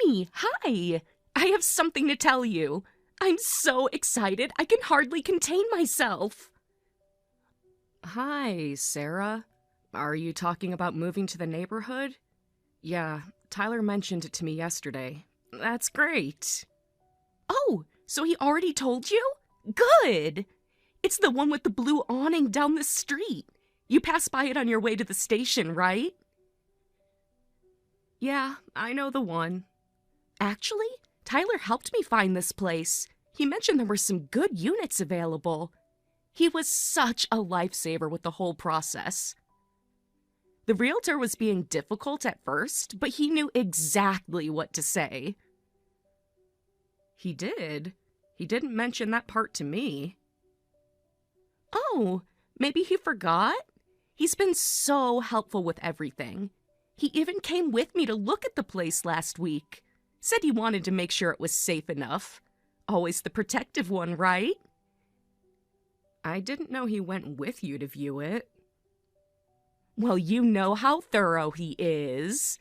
Honey, hi! I have something to tell you. I'm so excited I can hardly contain myself. Hi, Sarah. Are you talking about moving to the neighborhood? Yeah, Tyler mentioned it to me yesterday. That's great. Oh, so he already told you? Good! It's the one with the blue awning down the street. You pass by it on your way to the station, right? Yeah, I know the one. Actually, Tyler helped me find this place. He mentioned there were some good units available. He was such a lifesaver with the whole process. The realtor was being difficult at first, but he knew exactly what to say. He did? He didn't mention that part to me. Oh, maybe he forgot? He's been so helpful with everything. He even came with me to look at the place last week. Said he wanted to make sure it was safe enough. Always the protective one, right? I didn't know he went with you to view it. Well, you know how thorough he is.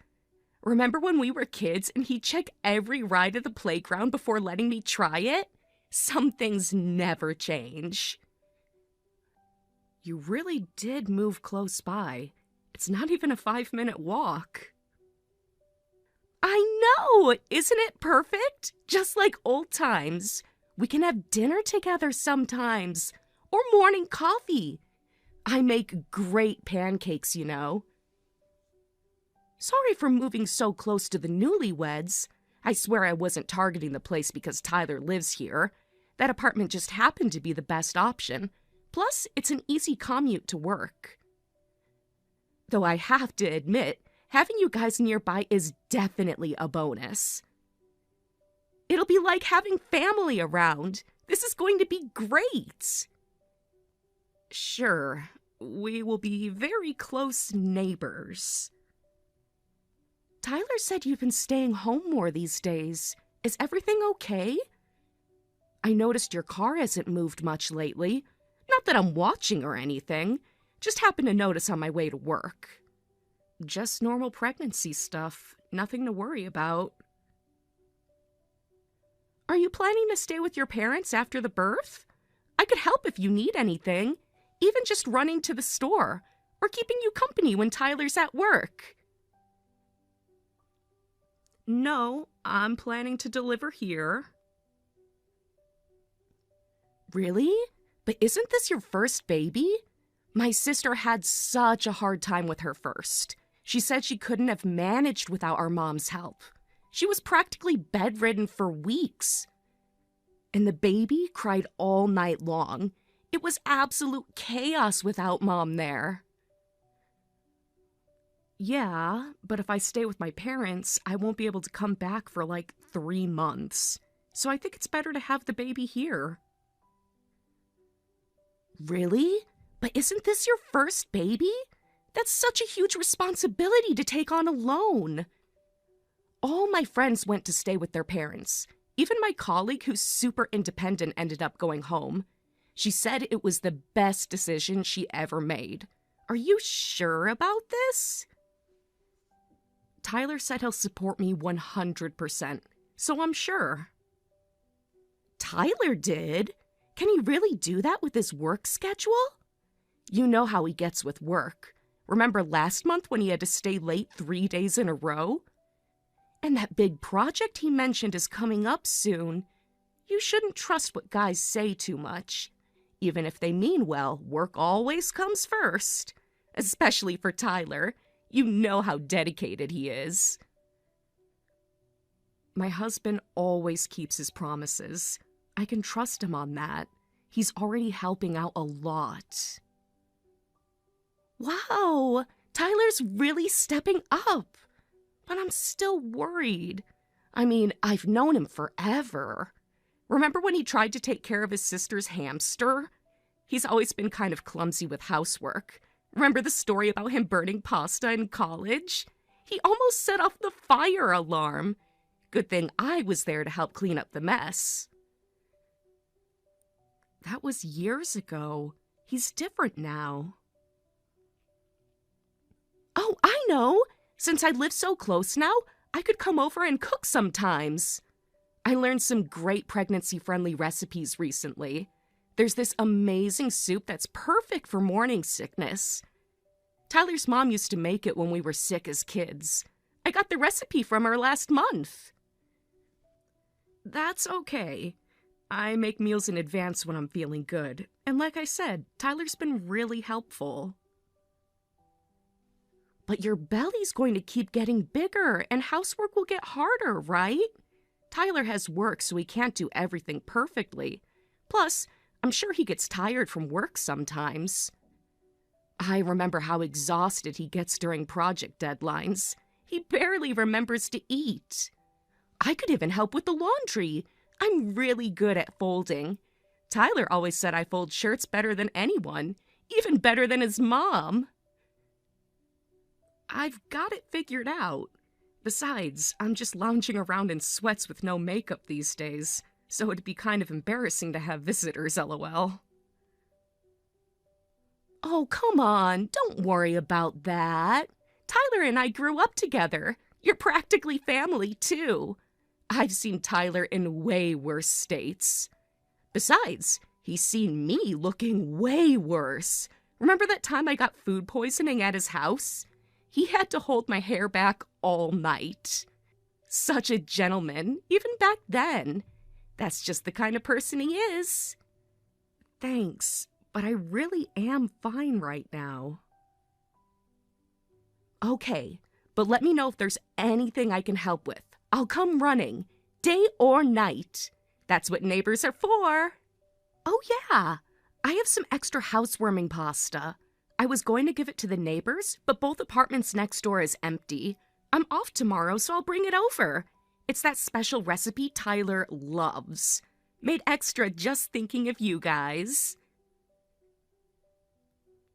Remember when we were kids and he'd check every ride at the playground before letting me try it? Some things never change. You really did move close by. It's not even a 5-minute walk. I know! Isn't it perfect? Just like old times. We can have dinner together sometimes. Or morning coffee. I make great pancakes, you know. Sorry for moving so close to the newlyweds. I swear I wasn't targeting the place because Tyler lives here. That apartment just happened to be the best option. Plus, it's an easy commute to work. Though I have to admit, having you guys nearby is definitely a bonus. It'll be like having family around. This is going to be great. Sure, we will be very close neighbors. Tyler said you've been staying home more these days. Is everything okay? I noticed your car hasn't moved much lately. Not that I'm watching or anything. Just happened to notice on my way to work. Just normal pregnancy stuff. Nothing to worry about. Are you planning to stay with your parents after the birth? I could help if you need anything. Even just running to the store. Or keeping you company when Tyler's at work. No, I'm planning to deliver here. Really? But isn't this your first baby? My sister had such a hard time with her first. She said she couldn't have managed without our mom's help. She was practically bedridden for weeks. And the baby cried all night long. It was absolute chaos without Mom there. Yeah, but if I stay with my parents, I won't be able to come back for like 3 months. So I think it's better to have the baby here. Really? But isn't this your first baby? That's such a huge responsibility to take on alone. All my friends went to stay with their parents. Even my colleague who's super independent ended up going home. She said it was the best decision she ever made. Are you sure about this? Tyler said he'll support me 100%, so I'm sure. Tyler did? Can he really do that with his work schedule? You know how he gets with work. Remember last month when he had to stay late 3 days in a row? And that big project he mentioned is coming up soon. You shouldn't trust what guys say too much. Even if they mean well, work always comes first. Especially for Tyler. You know how dedicated he is. My husband always keeps his promises. I can trust him on that. He's already helping out a lot. Wow, Tyler's really stepping up. But I'm still worried. I mean, I've known him forever. Remember when he tried to take care of his sister's hamster? He's always been kind of clumsy with housework. Remember the story about him burning pasta in college? He almost set off the fire alarm. Good thing I was there to help clean up the mess. That was years ago. He's different now. Oh, I know! Since I live so close now, I could come over and cook sometimes. I learned some great pregnancy-friendly recipes recently. There's this amazing soup that's perfect for morning sickness. Tyler's mom used to make it when we were sick as kids. I got the recipe from her last month. That's okay. I make meals in advance when I'm feeling good. And like I said, Tyler's been really helpful. But your belly's going to keep getting bigger, and housework will get harder, right? Tyler has work, so he can't do everything perfectly. Plus, I'm sure he gets tired from work sometimes. I remember how exhausted he gets during project deadlines. He barely remembers to eat. I could even help with the laundry. I'm really good at folding. Tyler always said I fold shirts better than anyone, even better than his mom. I've got it figured out. Besides, I'm just lounging around in sweats with no makeup these days, so it'd be kind of embarrassing to have visitors, lol. Oh, come on, don't worry about that. Tyler and I grew up together. You're practically family, too. I've seen Tyler in way worse states. Besides, he's seen me looking way worse. Remember that time I got food poisoning at his house? He had to hold my hair back all night. Such a gentleman, even back then. That's just the kind of person he is. Thanks, but I really am fine right now. Okay, but let me know if there's anything I can help with. I'll come running, day or night. That's what neighbors are for. Oh yeah, I have some extra housewarming pasta. I was going to give it to the neighbors, but both apartments next door is empty. I'm off tomorrow, so I'll bring it over. It's that special recipe Tyler loves. Made extra just thinking of you guys.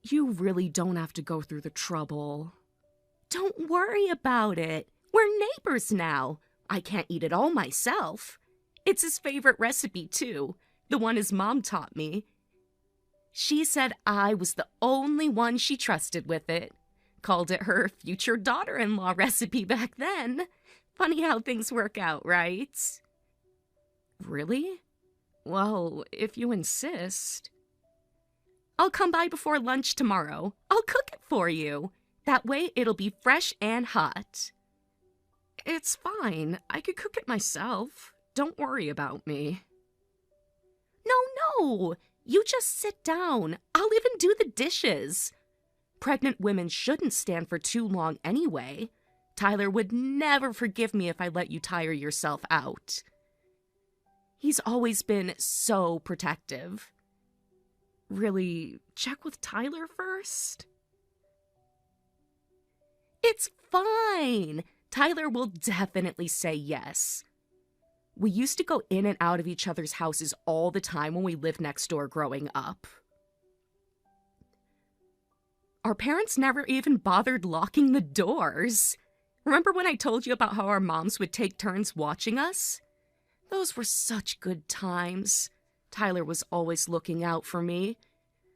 You really don't have to go through the trouble. Don't worry about it. We're neighbors now. I can't eat it all myself. It's his favorite recipe, too. The one his mom taught me. She said I was the only one she trusted with it. Called it her future daughter-in-law recipe back then. Funny how things work out, right? Really? Well, if you insist. I'll come by before lunch tomorrow. I'll cook it for you. That way it'll be fresh and hot. It's fine. I could cook it myself. Don't worry about me. No. You just sit down. I'll even do the dishes. Pregnant women shouldn't stand for too long anyway. Tyler would never forgive me if I let you tire yourself out. He's always been so protective. Really, check with Tyler first? It's fine. Tyler will definitely say yes. We used to go in and out of each other's houses all the time when we lived next door growing up. Our parents never even bothered locking the doors. Remember when I told you about how our moms would take turns watching us? Those were such good times. Tyler was always looking out for me.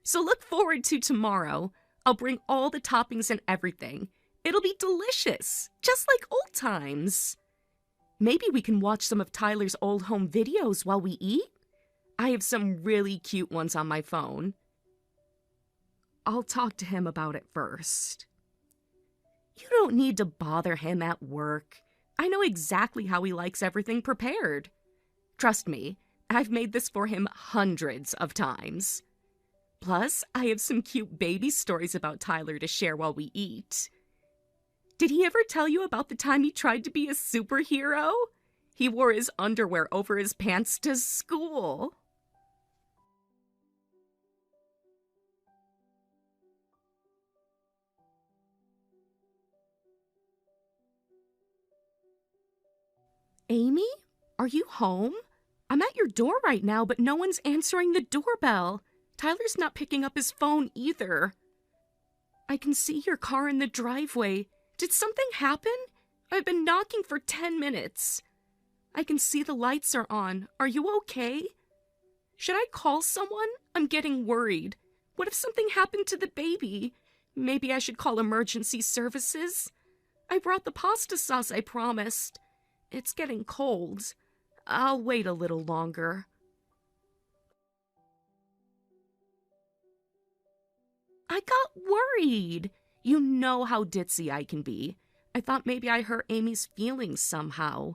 So look forward to tomorrow. I'll bring all the toppings and everything. It'll be delicious, just like old times. Maybe we can watch some of Tyler's old home videos while we eat? I have some really cute ones on my phone. I'll talk to him about it first. You don't need to bother him at work. I know exactly how he likes everything prepared. Trust me, I've made this for him hundreds of times. Plus, I have some cute baby stories about Tyler to share while we eat. Did he ever tell you about the time he tried to be a superhero? He wore his underwear over his pants to school. Amy, are you home? I'm at your door right now, but no one's answering the doorbell. Tyler's not picking up his phone either. I can see your car in the driveway. Did something happen? I've been knocking for 10 minutes. I can see the lights are on. Are you okay? Should I call someone? I'm getting worried. What if something happened to the baby? Maybe I should call emergency services? I brought the pasta sauce I promised. It's getting cold. I'll wait a little longer. I got worried. You know how ditzy I can be. I thought maybe I hurt Amy's feelings somehow.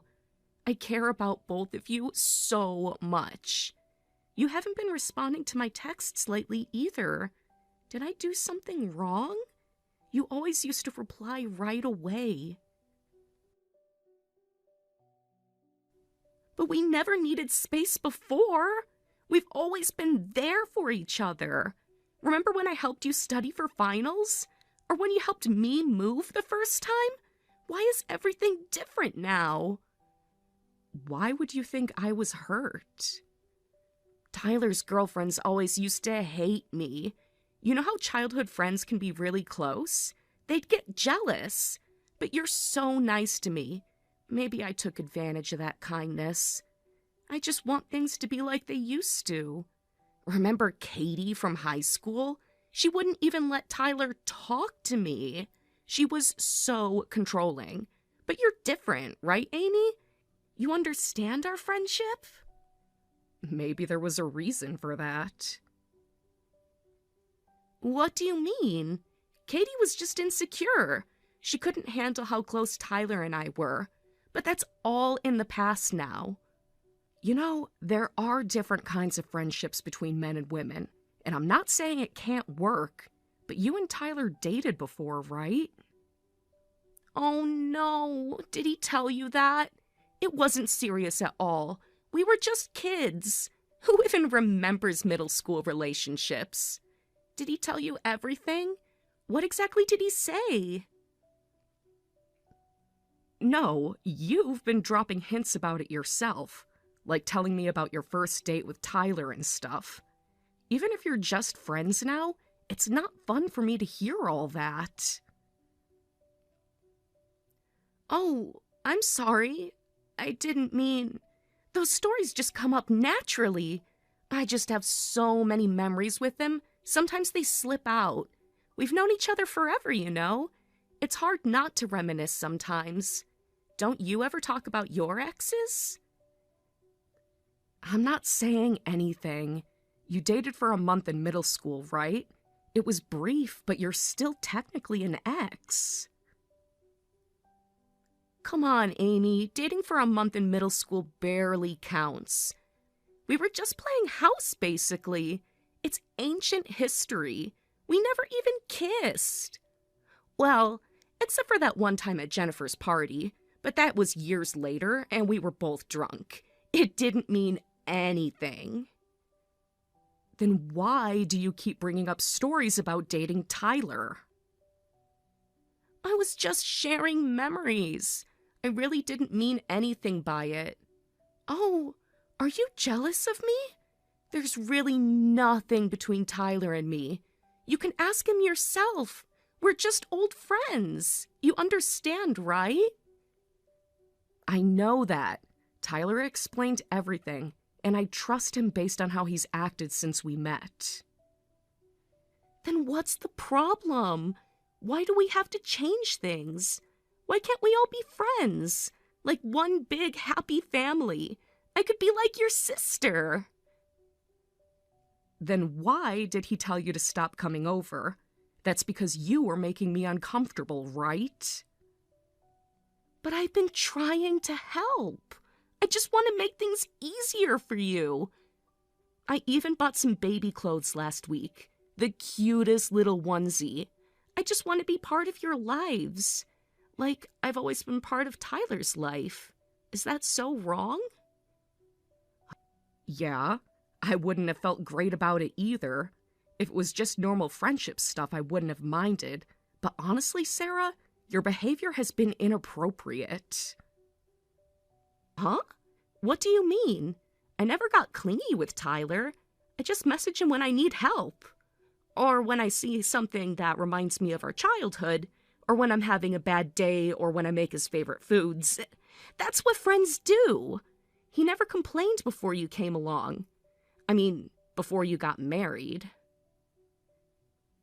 I care about both of you so much. You haven't been responding to my texts lately either. Did I do something wrong? You always used to reply right away. But we never needed space before. We've always been there for each other. Remember when I helped you study for finals? Or when you helped me move the first time? Why is everything different now? Why would you think I was hurt? Tyler's girlfriends always used to hate me. You know how childhood friends can be really close? They'd get jealous. But you're so nice to me. Maybe I took advantage of that kindness. I just want things to be like they used to. Remember Katie from high school? She wouldn't even let Tyler talk to me. She was so controlling. But you're different, right, Amy? You understand our friendship? Maybe there was a reason for that. What do you mean? Katie was just insecure. She couldn't handle how close Tyler and I were. But that's all in the past now. You know, there are different kinds of friendships between men and women. And I'm not saying it can't work. But you and Tyler dated before, right? Oh no, did he tell you that? It wasn't serious at all. We were just kids. Who even remembers middle school relationships? Did he tell you everything? What exactly did he say? No, you've been dropping hints about it yourself, like telling me about your first date with Tyler and stuff. Even if you're just friends now, it's not fun for me to hear all that. Oh, I'm sorry. I didn't mean... Those stories just come up naturally. I just have so many memories with him. Sometimes they slip out. We've known each other forever, you know. It's hard not to reminisce sometimes. Don't you ever talk about your exes? I'm not saying anything. You dated for a month in middle school, right? It was brief, but you're still technically an ex. Come on, Amy. Dating for a month in middle school barely counts. We were just playing house, basically. It's ancient history. We never even kissed. Well, except for that one time at Jennifer's party. But that was years later, and we were both drunk. It didn't mean anything. Then why do you keep bringing up stories about dating Tyler? I was just sharing memories. I really didn't mean anything by it. Oh, are you jealous of me? There's really nothing between Tyler and me. You can ask him yourself. We're just old friends. You understand, right? I know that. Tyler explained everything, and I trust him based on how he's acted since we met. Then what's the problem? Why do we have to change things? Why can't we all be friends? Like one big happy family. I could be like your sister. Then why did he tell you to stop coming over? That's because you were making me uncomfortable, right? But I've been trying to help. I just want to make things easier for you. I even bought some baby clothes last week. The cutest little onesie. I just want to be part of your lives. Like I've always been part of Tyler's life. Is that so wrong? Yeah, I wouldn't have felt great about it either. If it was just normal friendship stuff, I wouldn't have minded. But honestly, Sarah, your behavior has been inappropriate. Huh? What do you mean? I never got clingy with Tyler. I just message him when I need help. Or when I see something that reminds me of our childhood. Or when I'm having a bad day, or when I make his favorite foods. That's what friends do. He never complained before you came along. I mean, before you got married.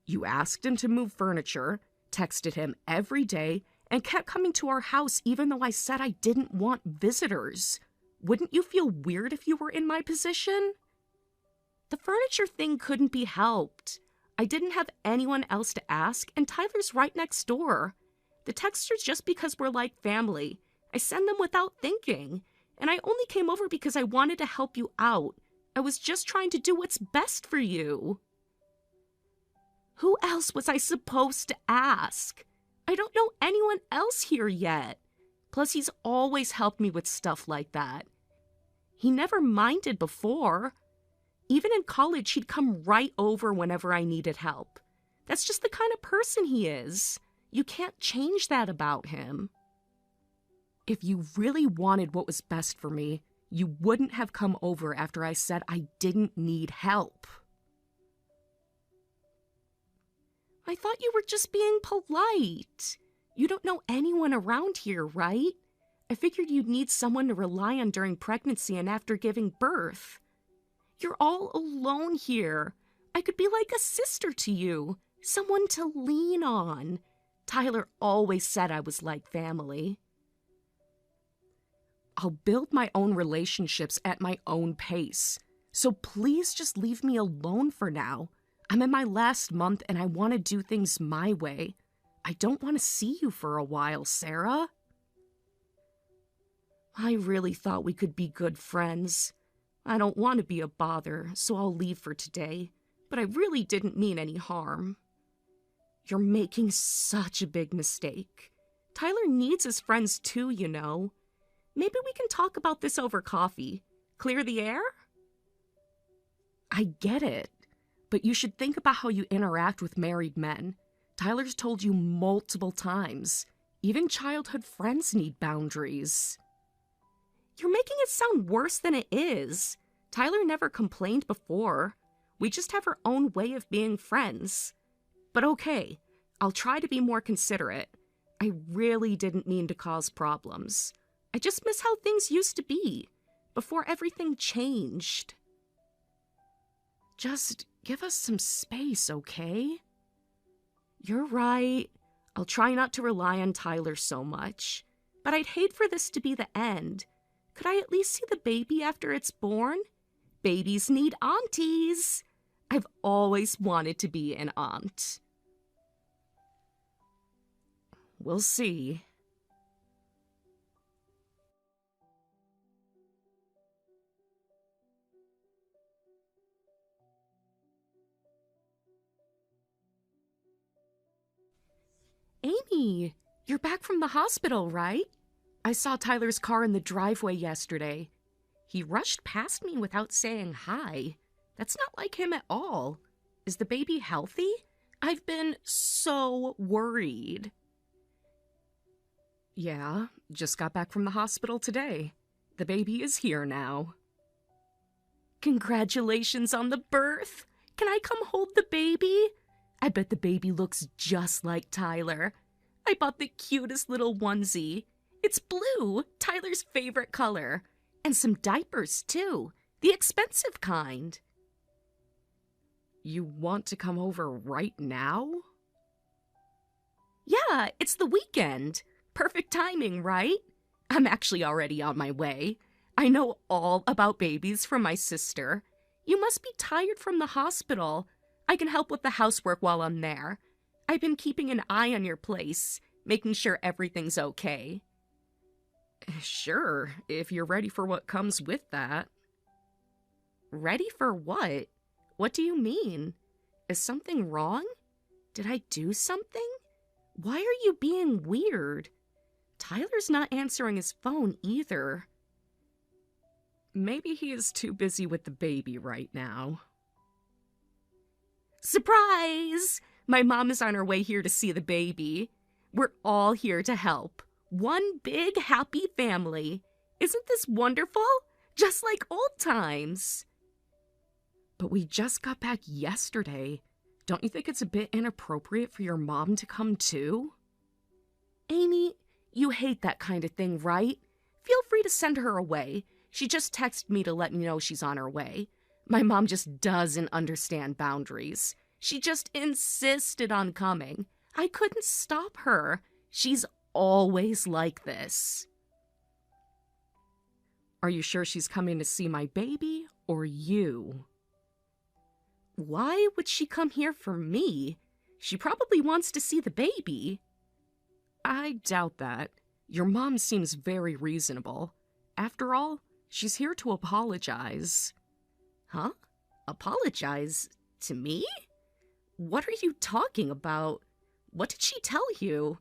You asked him to move furniture, texted him every day, and kept coming to our house even though I said I didn't want visitors. Wouldn't you feel weird if you were in my position? The furniture thing couldn't be helped. I didn't have anyone else to ask, and Tyler's right next door. The texts are just because we're like family. I send them without thinking, and I only came over because I wanted to help you out. I was just trying to do what's best for you. Who else was I supposed to ask? I don't know anyone else here yet. Plus, he's always helped me with stuff like that. He never minded before. Even in college, he'd come right over whenever I needed help. That's just the kind of person he is. You can't change that about him. If you really wanted what was best for me, you wouldn't have come over after I said I didn't need help. I thought you were just being polite. You don't know anyone around here, right? I figured you'd need someone to rely on during pregnancy and after giving birth. You're all alone here. I could be like a sister to you, someone to lean on. Tyler always said I was like family. I'll build my own relationships at my own pace, so please just leave me alone for now. I'm in my last month and I want to do things my way. I don't want to see you for a while, Sarah. I really thought we could be good friends. I don't want to be a bother, so I'll leave for today, but I really didn't mean any harm. You're making such a big mistake. Tyler needs his friends too, you know. Maybe we can talk about this over coffee. Clear the air? I get it. But you should think about how you interact with married men. Tyler's told you multiple times. Even childhood friends need boundaries. You're making it sound worse than it is. Tyler never complained before. We just have our own way of being friends. But okay, I'll try to be more considerate. I really didn't mean to cause problems. I just miss how things used to be, before everything changed. Just give us some space, okay? You're right. I'll try not to rely on Tyler so much. But I'd hate for this to be the end. Could I at least see the baby after it's born? Babies need aunties. I've always wanted to be an aunt. We'll see. Amy, you're back from the hospital, right? I saw Tyler's car in the driveway yesterday. He rushed past me without saying hi. That's not like him at all. Is the baby healthy? I've been so worried. Yeah, just got back from the hospital today. The baby is here now. Congratulations on the birth. Can I come hold the baby? I bet the baby looks just like Tyler. I bought the cutest little onesie. It's blue, Tyler's favorite color. And some diapers, too. The expensive kind. You want to come over right now? Yeah, it's the weekend. Perfect timing, right? I'm actually already on my way. I know all about babies from my sister. You must be tired from the hospital. I can help with the housework while I'm there. I've been keeping an eye on your place, making sure everything's okay. Sure, if you're ready for what comes with that. Ready for what? What do you mean? Is something wrong? Did I do something? Why are you being weird? Tyler's not answering his phone either. Maybe he is too busy with the baby right now. Surprise! My mom is on her way here to see the baby. We're all here to help. One big happy family. Isn't this wonderful? Just like old times. But we just got back yesterday. Don't you think it's a bit inappropriate for your mom to come too? Amy, you hate that kind of thing, right? Feel free to send her away. She just texted me to let me know she's on her way. My mom just doesn't understand boundaries. She just insisted on coming. I couldn't stop her. She's always like this. Are you sure she's coming to see my baby or you? Why would she come here for me? She probably wants to see the baby. I doubt that. Your mom seems very reasonable. After all, she's here to apologize. Huh? Apologize? To me? What are you talking about? What did she tell you?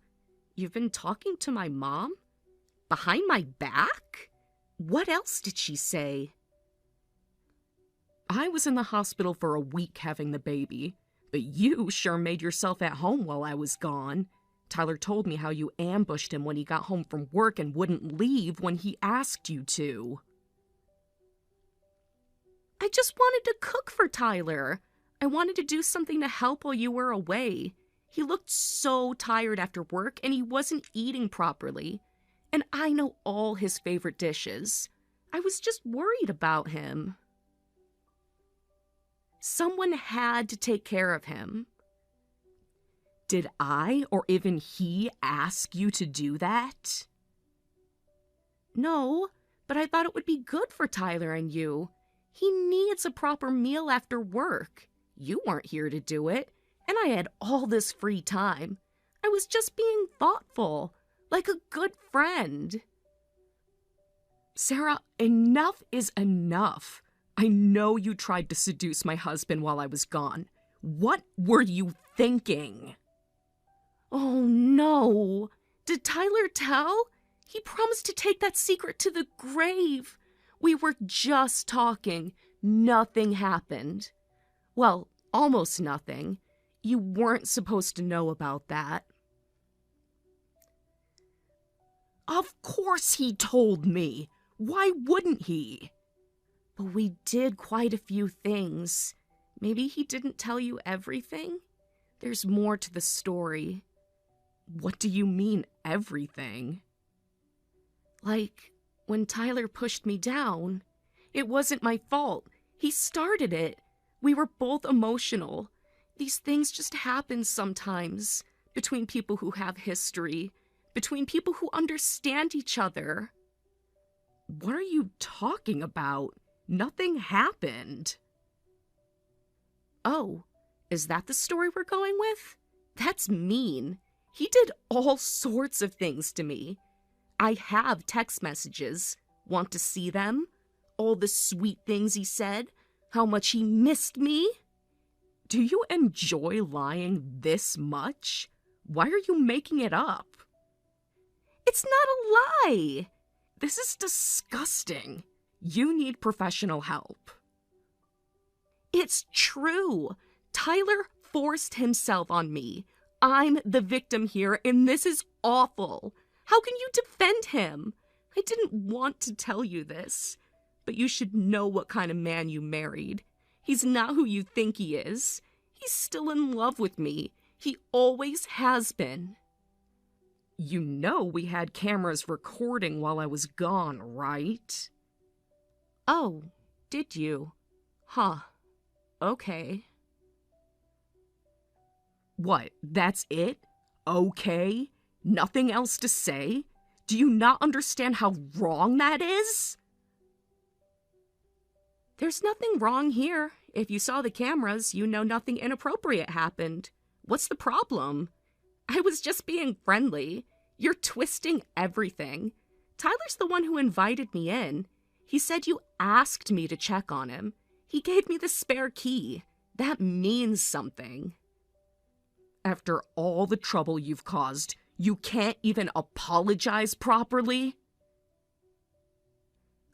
You've been talking to my mom? Behind my back? What else did she say? I was in the hospital for a week having the baby, but you sure made yourself at home while I was gone. Tyler told me how you ambushed him when he got home from work and wouldn't leave when he asked you to. I just wanted to cook for Tyler. I wanted to do something to help while you were away. He looked so tired after work and he wasn't eating properly. And I know all his favorite dishes. I was just worried about him. Someone had to take care of him. Did I or even he ask you to do that? No, but I thought it would be good for Tyler and you. He needs a proper meal after work. You weren't here to do it, and I had all this free time. I was just being thoughtful, like a good friend. Sarah, enough is enough. I know you tried to seduce my husband while I was gone. What were you thinking? Oh no! Did Tyler tell? He promised to take that secret to the grave. We were just talking. Nothing happened. Well, almost nothing. You weren't supposed to know about that. Of course he told me. Why wouldn't he? But we did quite a few things. Maybe he didn't tell you everything? There's more to the story. What do you mean, everything? Like, when Tyler pushed me down, it wasn't my fault. He started it. We were both emotional. These things just happen sometimes, between people who have history, between people who understand each other. What are you talking about? Nothing happened. Oh, is that the story we're going with? That's mean. He did all sorts of things to me. I have text messages. Want to see them? All the sweet things he said. How much he missed me. Do you enjoy lying this much? Why are you making it up? It's not a lie. This is disgusting. You need professional help. It's true. Tyler forced himself on me. I'm the victim here, and this is awful. How can you defend him? I didn't want to tell you this, but you should know what kind of man you married. He's not who you think he is. He's still in love with me. He always has been. You know we had cameras recording while I was gone, right? Oh, did you? Huh. Okay. What, that's it? Okay? Nothing else to say? Do you not understand how wrong that is? There's nothing wrong here. If you saw the cameras, you know nothing inappropriate happened. What's the problem? I was just being friendly. You're twisting everything. Tyler's the one who invited me in. He said you asked me to check on him. He gave me the spare key. That means something. After all the trouble you've caused, you can't even apologize properly?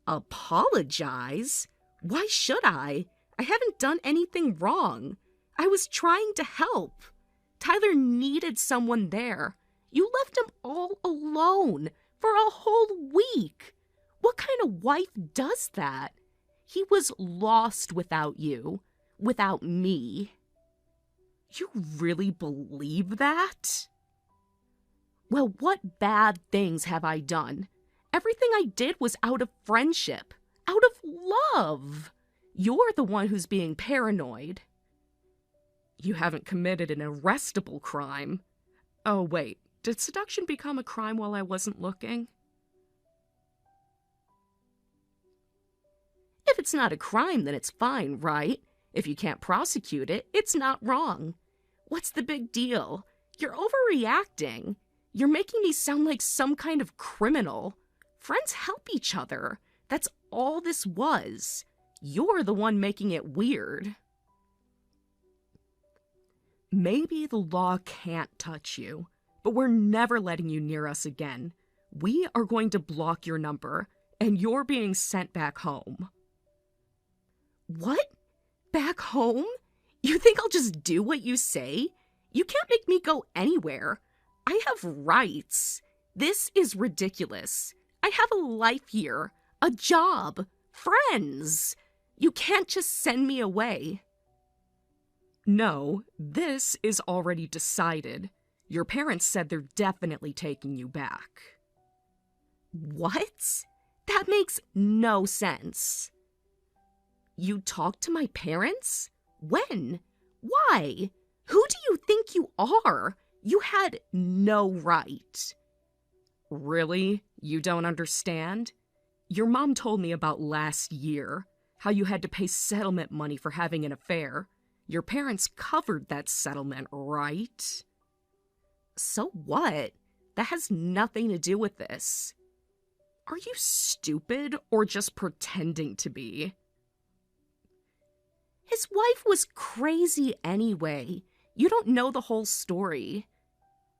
Apologize? Why should I? I haven't done anything wrong. I was trying to help. Tyler needed someone there. You left him all alone for a whole week. What kind of wife does that? He was lost without you, without me. You really believe that? Well, what bad things have I done? Everything I did was out of friendship, out of love. You're the one who's being paranoid. You haven't committed an arrestable crime. Oh, wait, Did seduction become a crime while I wasn't looking? If it's not a crime, then it's fine, right? If you can't prosecute it, it's not wrong. What's the big deal? You're overreacting. You're making me sound like some kind of criminal. Friends help each other. That's all this was. You're the one making it weird. Maybe the law can't touch you, but we're never letting you near us again. We are going to block your number, and you're being sent back home. What? Back home? You think I'll just do what you say? You can't make me go anywhere. I have rights. This is ridiculous. I have a life here, a job, friends. You can't just send me away. No, this is already decided. Your parents said they're definitely taking you back. What? That makes no sense. You talked to my parents? When? Why? Who do you think you are? You had no right. Really? You don't understand? Your mom told me about last year, how you had to pay settlement money for having an affair. Your parents covered that settlement, right? So what? That has nothing to do with this. Are you stupid or just pretending to be? His wife was crazy anyway. You don't know the whole story.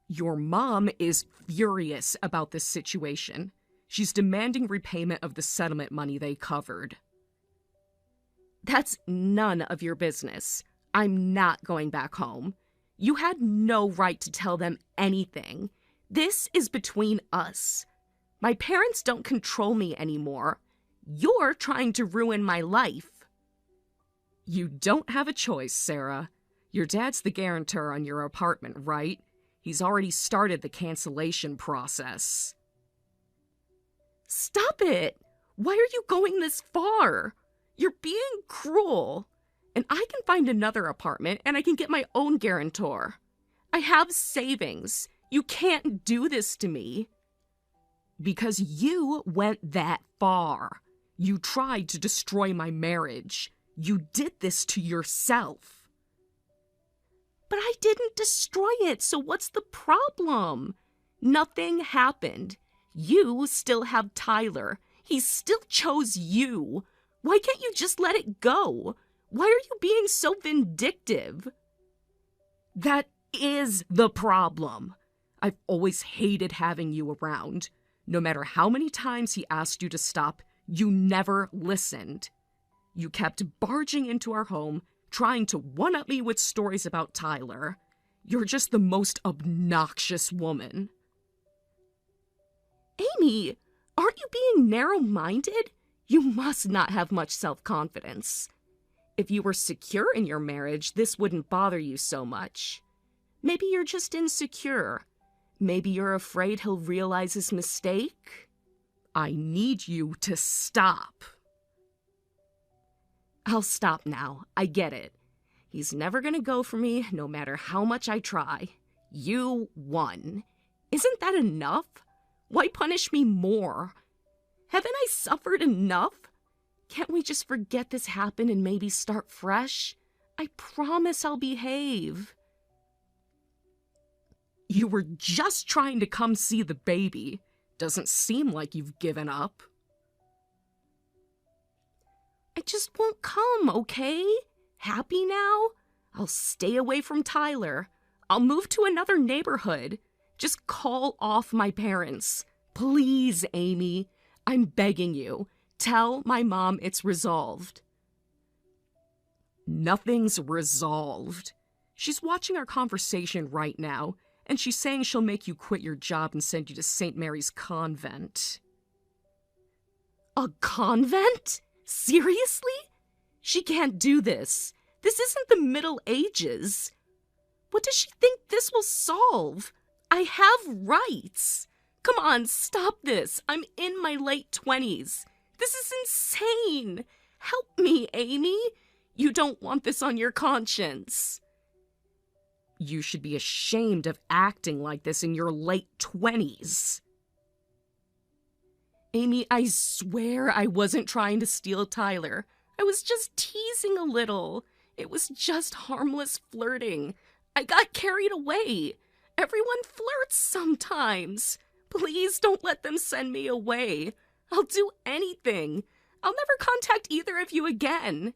Your mom is furious about this situation. She's demanding repayment of the settlement money they covered. That's none of your business. I'm not going back home. You had no right to tell them anything. This is between us. My parents don't control me anymore. You're trying to ruin my life. You don't have a choice, Sarah. Your dad's the guarantor on your apartment, right? He's already started the cancellation process. Stop it! Why are you going this far? You're being cruel. And I can find another apartment and I can get my own guarantor. I have savings. You can't do this to me. Because you went that far. You tried to destroy my marriage. You did this to yourself. But I didn't destroy it, so what's the problem? Nothing happened. You still have Tyler. He still chose you. Why can't you just let it go? Why are you being so vindictive? That is the problem. I've always hated having you around. No matter how many times he asked you to stop, you never listened. You kept barging into our home, trying to one-up me with stories about Tyler. You're just the most obnoxious woman. Amy, aren't you being narrow-minded? You must not have much self-confidence. If you were secure in your marriage, this wouldn't bother you so much. Maybe you're just insecure. Maybe you're afraid he'll realize his mistake. I need you to stop. I'll stop now. I get it. He's never gonna go for me, no matter how much I try. You won. Isn't that enough? Why punish me more? Haven't I suffered enough? Can't we just forget this happened and maybe start fresh? I promise I'll behave. You were just trying to come see the baby. Doesn't seem like you've given up. I just won't come, okay? Happy now? I'll stay away from Tyler. I'll move to another neighborhood. Just call off my parents. Please, Amy. I'm begging you. Tell my mom it's resolved. Nothing's resolved. She's watching our conversation right now, and she's saying she'll make you quit your job and send you to St. Mary's Convent. A convent? Seriously? She can't do this. This isn't the Middle Ages. What does she think this will solve? I have rights. Come on, stop this. I'm in my late 20s. This is insane. Help me, Amy. You don't want this on your conscience. You should be ashamed of acting like this in your late 20s. Amy, I swear I wasn't trying to steal Tyler. I was just teasing a little. It was just harmless flirting. I got carried away. Everyone flirts sometimes. Please don't let them send me away. I'll do anything. I'll never contact either of you again.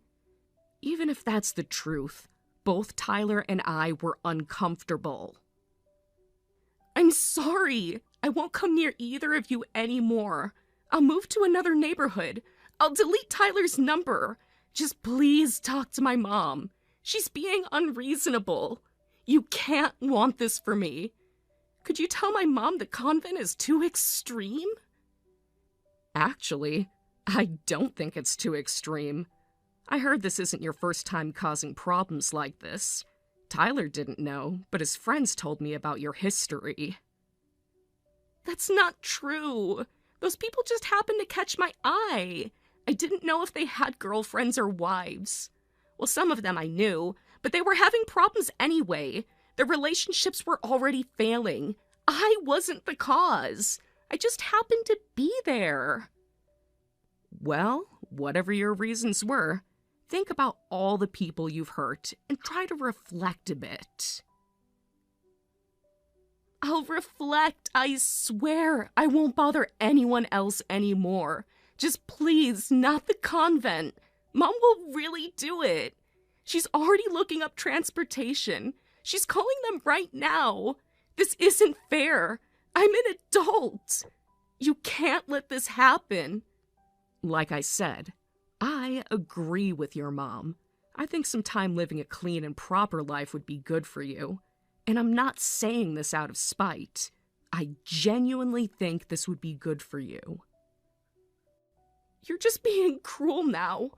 Even if that's the truth, both Tyler and I were uncomfortable. I'm sorry. I won't come near either of you anymore. I'll move to another neighborhood. I'll delete Tyler's number. Just please talk to my mom. She's being unreasonable. You can't want this for me. Could you tell my mom the convent is too extreme? Actually, I don't think it's too extreme. I heard this isn't your first time causing problems like this. Tyler didn't know, but his friends told me about your history. That's not true. Those people just happened to catch my eye. I didn't know if they had girlfriends or wives. Well, some of them I knew, but they were having problems anyway. Their relationships were already failing. I wasn't the cause. I just happened to be there. Well, whatever your reasons were, think about all the people you've hurt and try to reflect a bit. I'll reflect, I swear. I won't bother anyone else anymore. Just please, not the convent. Mom will really do it. She's already looking up transportation. She's calling them right now. This isn't fair. I'm an adult. You can't let this happen. Like I said, I agree with your mom. I think some time living a clean and proper life would be good for you. And I'm not saying this out of spite. I genuinely think this would be good for you. You're just being cruel now.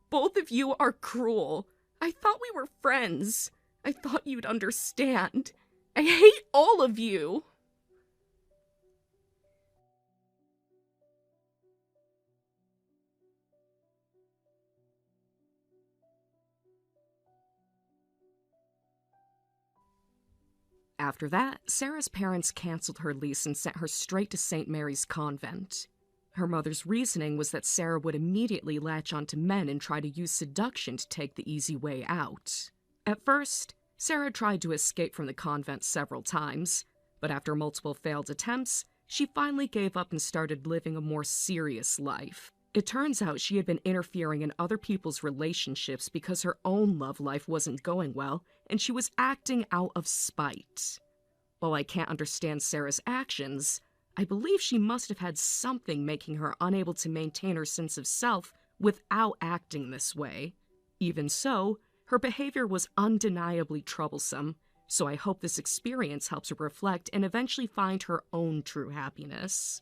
Both of you are cruel. I thought we were friends. I thought you'd understand. I hate all of you. After that, Sarah's parents canceled her lease and sent her straight to St. Mary's Convent. Her mother's reasoning was that Sarah would immediately latch onto men and try to use seduction to take the easy way out. At first, Sarah tried to escape from the convent several times, but after multiple failed attempts, she finally gave up and started living a more serious life. It turns out she had been interfering in other people's relationships because her own love life wasn't going well, and she was acting out of spite. While I can't understand Sarah's actions, I believe she must have had something making her unable to maintain her sense of self without acting this way. Even so, her behavior was undeniably troublesome, so I hope this experience helps her reflect and eventually find her own true happiness.